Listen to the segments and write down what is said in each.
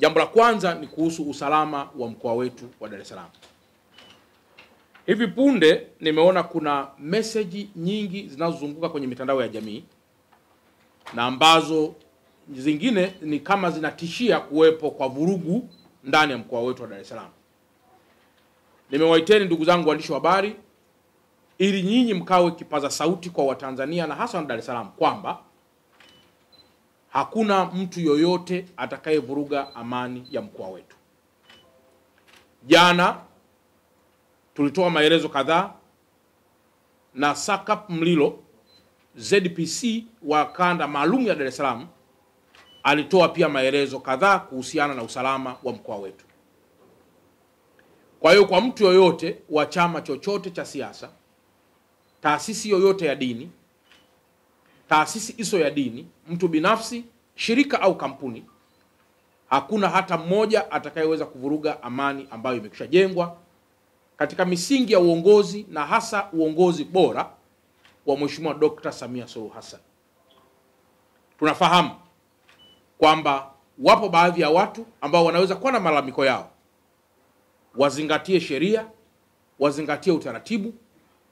Jambo la kwanza ni kuhusu usalama wa mkoa wetu wa Dar es Salaam. Hivi punde nimeona kuna message nyingi zinazozunguka kwenye mitandao ya jamii na ambazo zingine ni kama zinatishia kuwepo kwa vurugu ndani ya mkoa wetu wa Dar es Salaam. Nimewaiteni ndugu zangu waandishi wa habari ili nyinyi mkawe kipaza sauti kwa Watanzania na hasa wa Dar es Salaam kwamba hakuna mtu yoyote atakayevuruga amani ya mkoa wetu. Jana tulitoa maelezo kadhaa na Sakap Mlilo ZPC wa kanda maalum ya Dar es Salaam alitoa pia maelezo kadhaa kuhusiana na usalama wa mkoa wetu. Kwa hiyo kwa mtu yoyote wa chama chochote cha siasa, taasisi yoyote ya dini, taasisi iso ya dini, mtu binafsi, shirika au kampuni, hakuna hata mmoja atakayeweza kuvuruga amani ambayo imekwisha jengwa katika misingi ya uongozi na hasa uongozi bora wa Mheshimiwa Dr. Samia Suluhu Hassan. Tunafahamu kwamba wapo baadhi ya watu ambao wanaweza kuwa na malalamiko yao. Wazingatie sheria, wazingatie utaratibu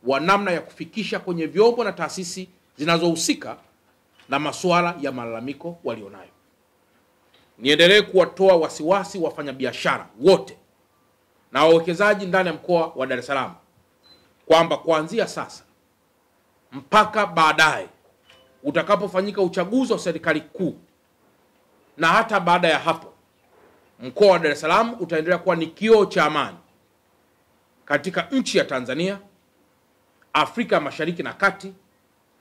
wa namna ya kufikisha kwenye vyombo na taasisi zinazohusika na masuala ya malalamiko walionayo. Niendelee kuwatoa wasiwasi wafanyabiashara wote na wawekezaji ndani ya mkoa wa Dar es Salaam kwamba kuanzia sasa mpaka baadaye utakapofanyika uchaguzi wa serikali kuu na hata baada ya hapo, mkoa wa Dar es Salaam utaendelea kuwa ni kioo cha amani katika nchi ya Tanzania, Afrika Mashariki na Kati,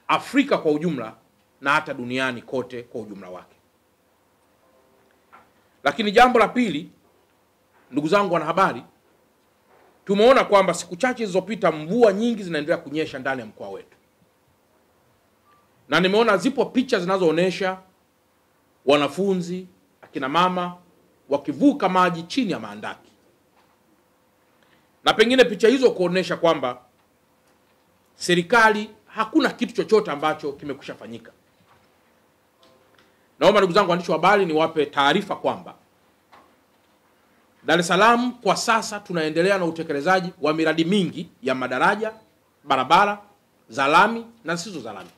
Afrika kwa ujumla na hata duniani kote kwa ujumla wake. Lakini jambo la pili, ndugu zangu wanahabari, tumeona kwamba siku chache zilizopita mvua nyingi zinaendelea kunyesha ndani ya mkoa wetu. Na nimeona zipo picha zinazoonesha wanafunzi, akina mama wakivuka maji chini ya maandaki. Na pengine picha hizo kuonesha kwamba serikali hakuna kitu chochote ambacho kimekwisha fanyika. Naomba ndugu zangu waandishi wa habari niwape taarifa kwamba Dar es Salaam kwa sasa tunaendelea na utekelezaji wa miradi mingi ya madaraja, barabara za lami na zisizo za lami.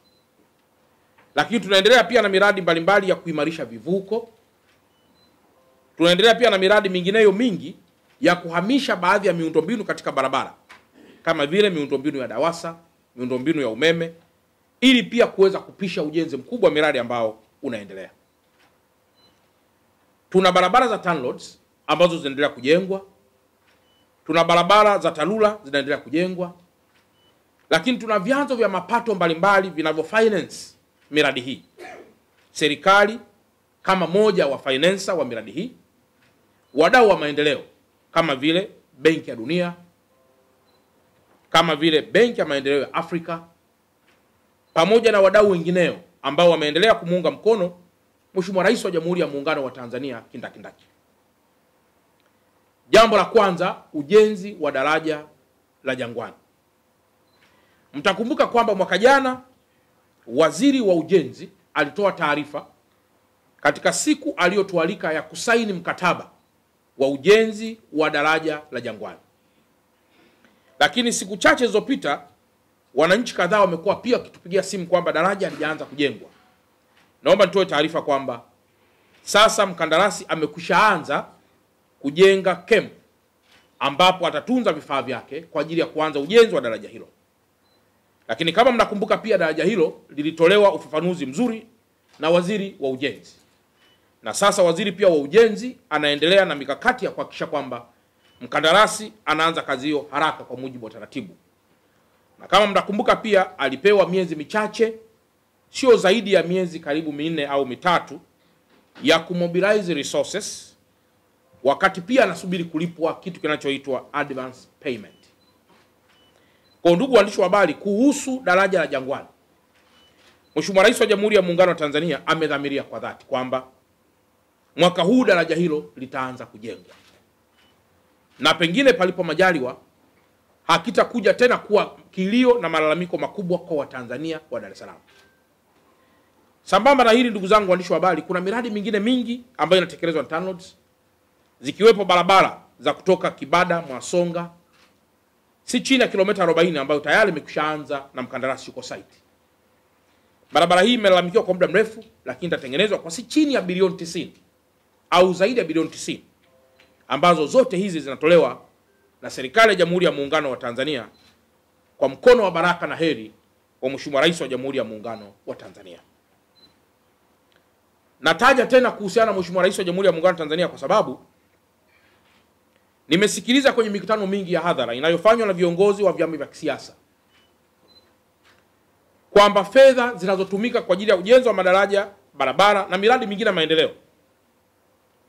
Lakini tunaendelea pia na miradi mbalimbali ya kuimarisha vivuko. Tunaendelea pia na miradi mingineyo mingi ya kuhamisha baadhi ya miundombinu katika barabara kama vile miundombinu ya DAWASA, miundombinu ya umeme, ili pia kuweza kupisha ujenzi mkubwa wa miradi ambao unaendelea. Tuna barabara za TANROADS ambazo zinaendelea kujengwa. Tuna barabara za TARURA zinaendelea kujengwa. Lakini tuna vyanzo vya mapato mbalimbali vinavyofinance miradi hii. Serikali kama moja wa financer wa miradi hii, wadau wa maendeleo kama vile Benki ya Dunia, kama vile Benki ya Maendeleo ya Afrika, pamoja na wadau wengineo ambao wameendelea kumuunga mkono Mheshimiwa Rais wa Jamhuri ya Muungano wa Tanzania kindakindaki. Jambo la kwanza, ujenzi wa daraja la Jangwani. Mtakumbuka kwamba mwaka jana Waziri wa Ujenzi alitoa taarifa katika siku aliyotualika ya kusaini mkataba wa ujenzi wa daraja la Jangwani. Lakini siku chache zilizopita wananchi kadhaa wamekuwa pia wakitupigia simu kwamba daraja halijaanza kujengwa. Naomba nitoe taarifa kwamba sasa mkandarasi amekwishaanza kujenga camp ambapo atatunza vifaa vyake kwa ajili ya kuanza ujenzi wa daraja hilo. Lakini kama mnakumbuka pia daraja hilo lilitolewa ufafanuzi mzuri na Waziri wa Ujenzi. Na sasa Waziri pia wa Ujenzi anaendelea na mikakati ya kuhakikisha kwamba mkandarasi anaanza kazi hiyo haraka kwa mujibu wa taratibu. Na kama mnakumbuka pia alipewa miezi michache, sio zaidi ya miezi karibu 4 au 3 ya kumobilize resources, wakati pia anasubiri kulipwa kitu kinachoitwa advance payment. Kwa ndugu waandishi wa habari, kuhusu daraja la Jangwani, Mheshimiwa Rais wa Jamhuri ya Muungano wa Tanzania amedhamiria kwa dhati kwamba mwaka huu daraja hilo litaanza kujengwa. Na pengine palipo majaliwa hakitakuja tena kuwa kilio na malalamiko makubwa kwa Watanzania wa Dar es Salaam. Sambamba na hili ndugu zangu waandishi wa habari, kuna miradi mingine mingi ambayo inatekelezwa na TANROADS zikiwepo barabara za kutoka Kibada Mwasonga si chini ya kilomita 40 ambayo tayari imekwishaanza na mkandarasi yuko site. Barabara hii imelalamikiwa kwa muda mrefu, lakini itatengenezwa kwa si chini ya bilioni 90 au zaidi ya bilioni 90, ambazo zote hizi zinatolewa na serikali ya Jamhuri ya Muungano wa Tanzania kwa mkono wa baraka na heri wa Mheshimiwa Rais wa Jamhuri ya Muungano wa Tanzania. Nataja tena kuhusiana na Mheshimiwa Rais wa Jamhuri ya Muungano wa Tanzania kwa sababu nimesikiliza kwenye mikutano mingi ya hadhara inayofanywa na viongozi wa vyama vya kisiasa kwamba fedha zinazotumika kwa ajili ya ujenzi wa madaraja, barabara na miradi mingine ya maendeleo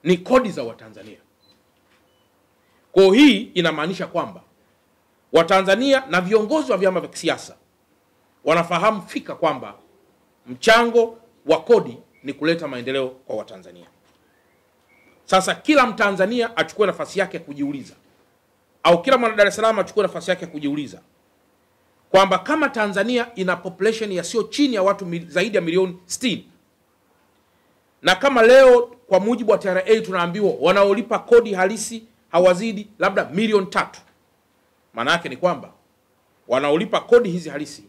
ni kodi za Watanzania. Kwa hii inamaanisha kwamba Watanzania na viongozi wa vyama vya kisiasa wanafahamu fika kwamba mchango wa kodi ni kuleta maendeleo kwa Watanzania. Sasa kila Mtanzania achukue nafasi yake kujiuliza, au kila mwana Dar es Salaam achukue nafasi yake kujiuliza kwamba kama Tanzania ina population ya sio chini ya watu zaidi ya milioni 60, na kama leo kwa mujibu wa TRA tunaambiwa wanaolipa kodi halisi hawazidi labda milioni 3, maana yake ni kwamba wanaolipa kodi hizi halisi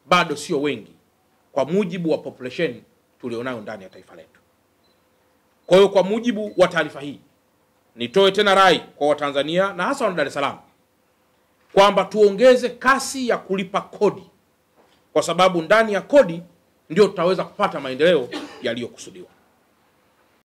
bado sio wengi kwa mujibu wa population tulionayo ndani ya taifa letu. Kwa hiyo kwa mujibu wa taarifa hii, nitoe tena rai kwa Watanzania na hasa wana Dar es Salaam kwamba tuongeze kasi ya kulipa kodi, kwa sababu ndani ya kodi ndio tutaweza kupata maendeleo yaliyokusudiwa.